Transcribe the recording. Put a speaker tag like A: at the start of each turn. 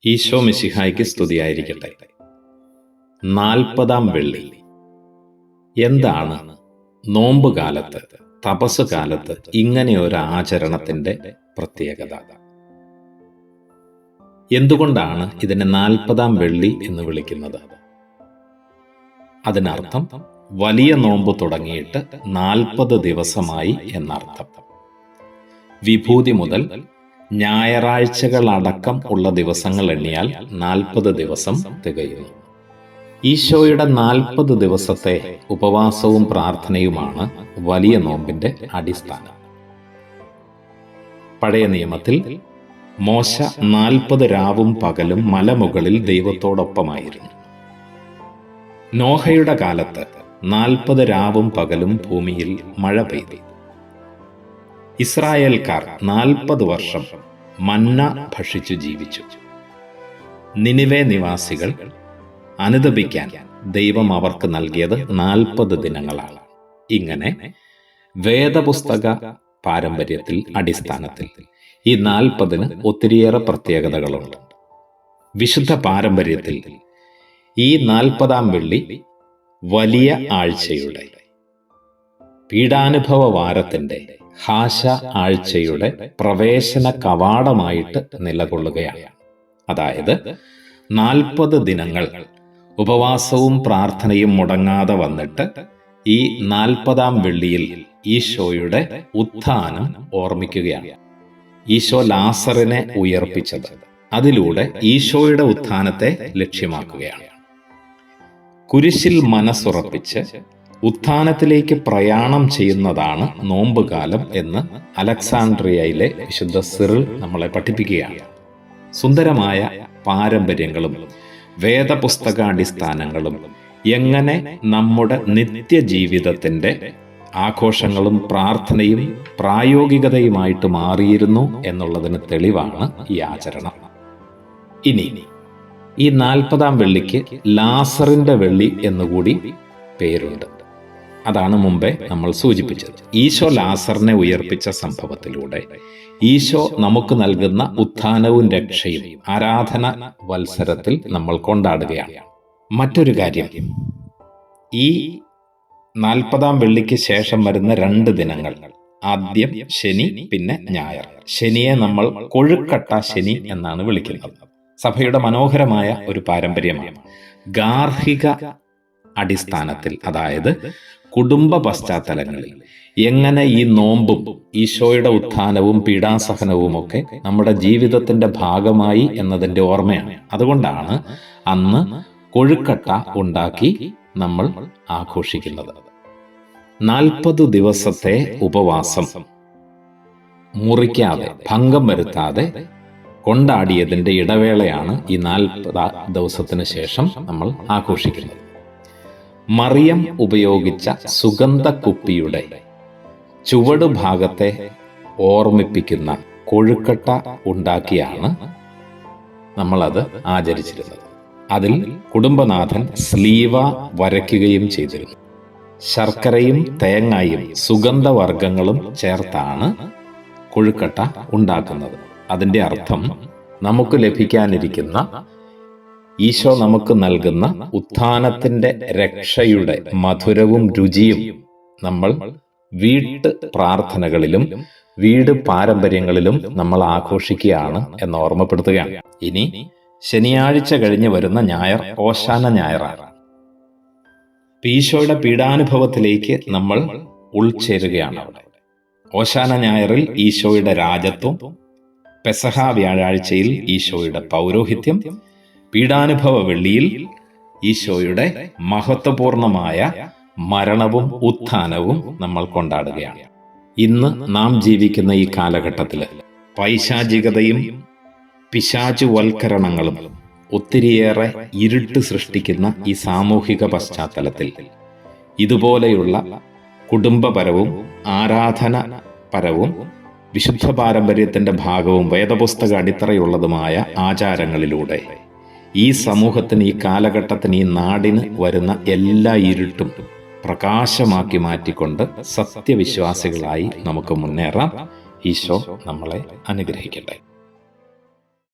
A: ഈശോ മിശിഹായ്ക്ക് സ്തുതിയായിരിക്കട്ടെ. 40-ാം വെള്ളി. എന്താണ് നോമ്പ് കാലത്ത്, തപസ് കാലത്ത് ഇങ്ങനെയൊരു ആചരണത്തിന്റെ പ്രത്യേകത? എന്തുകൊണ്ടാണ് ഇതിനെ 40-ാം വെള്ളി എന്ന് വിളിക്കുന്നത്? അതിനർത്ഥം വലിയ നോമ്പ് തുടങ്ങിയിട്ട് 40 ദിവസമായി എന്നർത്ഥം. വിഭൂതി മുതൽ ഞായറാഴ്ചകളടക്കം ഉള്ള ദിവസങ്ങൾ എണ്ണിയാൽ 40 ദിവസം തികയുന്നു. ഈശോയുടെ 40 ദിവസത്തെ ഉപവാസവും പ്രാർത്ഥനയുമാണ് വലിയ നോമ്പിന്റെ അടിസ്ഥാനം. പഴയ നിയമത്തിൽ മോശ 40 രാവും പകലും മലമുകളിൽ ദൈവത്തോടൊപ്പമായിരുന്നു. നോഹയുടെ കാലത്ത് 40 രാവും പകലും ഭൂമിയിൽ മഴ പെയ്തു. ഇസ്രായേൽക്കാർ 40 വർഷം മന്ന ഭക്ഷിച്ചു ജീവിച്ചു. നിനിവേ നിവാസികൾ അനുതപിക്കാൻ ദൈവം അവർക്ക് നൽകിയത് 40 ദിനങ്ങളാണ്. ഇങ്ങനെ വേദപുസ്തക പാരമ്പര്യത്തിൽ അടിസ്ഥാനത്തിൽ ഈ 40-ന് ഒത്തിരിയേറെ പ്രത്യേകതകളുണ്ട്. വിശുദ്ധ പാരമ്പര്യത്തിൽ ഈ 40-ാം വെള്ളി വലിയ ആഴ്ചയുടെ, പീഡാനുഭവ വാരത്തിന്റെ, ഹാശ ആഴ്ചയുടെ പ്രവേശന കവാടമായിട്ട് നിലകൊള്ളുകയാണ്. അതായത് 40 ദിനങ്ങൾ ഉപവാസവും പ്രാർത്ഥനയും മുടങ്ങാതെ വന്നിട്ട് ഈ 40-ാം വെള്ളിയിൽ ഈശോയുടെ ഉത്ഥാനം ഓർമ്മിക്കുകയാണ്. ഈശോ ലാസറിനെ ഉയർപ്പിച്ചത്, അതിലൂടെ ഈശോയുടെ ഉത്ഥാനത്തെ ലക്ഷ്യമാക്കുകയാണ്. കുരിശിൽ മനസ്സുറപ്പിച്ച് ഉത്ഥാനത്തിലേക്ക് പ്രയാണം ചെയ്യുന്നതാണ് നോമ്പുകാലം എന്ന് അലക്സാണ്ട്രിയയിലെ വിശുദ്ധ സിറിൽ നമ്മളെ പഠിപ്പിക്കുകയാണ്. സുന്ദരമായ പാരമ്പര്യങ്ങളും വേദപുസ്തകാടിസ്ഥാനങ്ങളും എങ്ങനെ നമ്മുടെ നിത്യജീവിതത്തിന്റെ ആഘോഷങ്ങളും പ്രാർത്ഥനയും പ്രായോഗികതയുമായിട്ട് മാറിയിരുന്നു എന്നുള്ളതിന് തെളിവാണ് ഈ ആചരണം. ഇനി ഈ 40-ാം വെള്ളിക്ക് ലാസറിന്റെ വെള്ളി എന്നുകൂടി പേരുണ്ട്. അതാണ് മുമ്പേ നമ്മൾ സൂചിപ്പിച്ചത്. ഈശോ ലാസറിനെ ഉയർപ്പിച്ച സംഭവത്തിലൂടെ ഈശോ നമുക്ക് നൽകുന്ന ഉത്ഥാനവും രക്ഷയും ആരാധന വത്സരത്തിൽ നമ്മൾ കൊണ്ടാടുകയാണ്. മറ്റൊരു കാര്യം, ഈ 40-ാം വെള്ളിക്ക് ശേഷം വരുന്ന 2 ദിനങ്ങൾ, ആദ്യം ശനി, പിന്നെ ഞായർ. ശനിയെ നമ്മൾ കൊഴുക്കട്ട ശനി എന്നാണ് വിളിക്കുന്നത്. സഭയുടെ മനോഹരമായ ഒരു പാരമ്പര്യമാണ്. ഗാർഹിക അടിസ്ഥാനത്തിൽ, അതായത് കുടുംബ പശ്ചാത്തലങ്ങളിൽ എങ്ങനെ ഈ നോമ്പും ഈശോയുടെ ഉത്ഥാനവും പീഡാസഹനവും ഒക്കെ നമ്മുടെ ജീവിതത്തിന്റെ ഭാഗമായി എന്നതിന്റെ ഓർമ്മയാണ്. അതുകൊണ്ടാണ് അന്ന് കൊഴുക്കട്ട ഉണ്ടാക്കി നമ്മൾ ആഘോഷിക്കുന്നത്. 40 ദിവസത്തെ ഉപവാസം മുറിക്കാതെ, ഭംഗം വരുത്താതെ കൊണ്ടാടിയതിന്റെ ഇടവേളയാണ് ഈ 40 ദിവസത്തിന് ശേഷം നമ്മൾ ആഘോഷിക്കുന്നത്. മറിയം ഉപയോഗിച്ച സുഗന്ധക്കുപ്പിയുടെ ചുവടുഭാഗത്തെ ഓർമ്മിപ്പിക്കുന്ന കൊഴുക്കട്ട ഉണ്ടാക്കിയാണ് നമ്മളത് ആചരിച്ചിരുന്നത്. അതിൽ കുടുംബനാഥൻ സ്ലീവ വരയ്ക്കുകയും ചെയ്തിരുന്നു. ശർക്കരയും തേങ്ങയും സുഗന്ധവർഗങ്ങളും ചേർത്താണ് കൊഴുക്കട്ട ഉണ്ടാക്കുന്നത്. അതിൻ്റെ അർത്ഥം നമുക്ക് ലഭിക്കാനിരിക്കുന്ന, ഈശോ നമുക്ക് നൽകുന്ന ഉത്ഥാനത്തിന്റെ രക്ഷയുടെ മധുരവും രുചിയും നമ്മൾ വീട്ട് പ്രാർത്ഥനകളിലും വീട് പാരമ്പര്യങ്ങളിലും നമ്മൾ ആഘോഷിക്കുകയാണ് എന്ന് ഓർമ്മപ്പെടുത്തുകയാണ്. ഇനി ശനിയാഴ്ച കഴിഞ്ഞ് വരുന്ന ഞായർ ഓശാന ഞായറാണ്. ഈശോയുടെ പീഡാനുഭവത്തിലേക്ക് നമ്മൾ ഉൾച്ചേരുകയാണ് അവിടെ. ഓശാന ഞായറിൽ ഈശോയുടെ രാജത്വം, പെസഹ വ്യാഴാഴ്ചയിൽ ഈശോയുടെ പൗരോഹിത്യം, പീഡാനുഭവ വെള്ളിയിൽ ഈശോയുടെ മഹത്വപൂർണമായ മരണവും ഉത്ഥാനവും നമ്മൾ കൊണ്ടാടുകയാണ്. ഇന്ന് നാം ജീവിക്കുന്ന ഈ കാലഘട്ടത്തിൽ പൈശാചികതയും പിശാചുവൽക്കരണങ്ങളും ഒത്തിരിയേറെ ഇരുട്ട് സൃഷ്ടിക്കുന്ന ഈ സാമൂഹിക പശ്ചാത്തലത്തിൽ ഇതുപോലെയുള്ള കുടുംബപരവും ആരാധനപരവും വിശുദ്ധ പാരമ്പര്യത്തിന്റെ ഭാഗവും വേദപുസ്തക അടിത്തറയുള്ളതുമായ ആചാരങ്ങളിലൂടെ ഈ സമൂഹത്തിന്, ഈ കാലഘട്ടത്തിന്, ഈ നാടിന് വരുന്ന എല്ലാ ഇരുട്ടും പ്രകാശമാക്കി മാറ്റിക്കൊണ്ട് സത്യവിശ്വാസികളായി നമുക്ക് മുന്നേറാം. ഈശോ നമ്മളെ അനുഗ്രഹിക്കട്ടെ.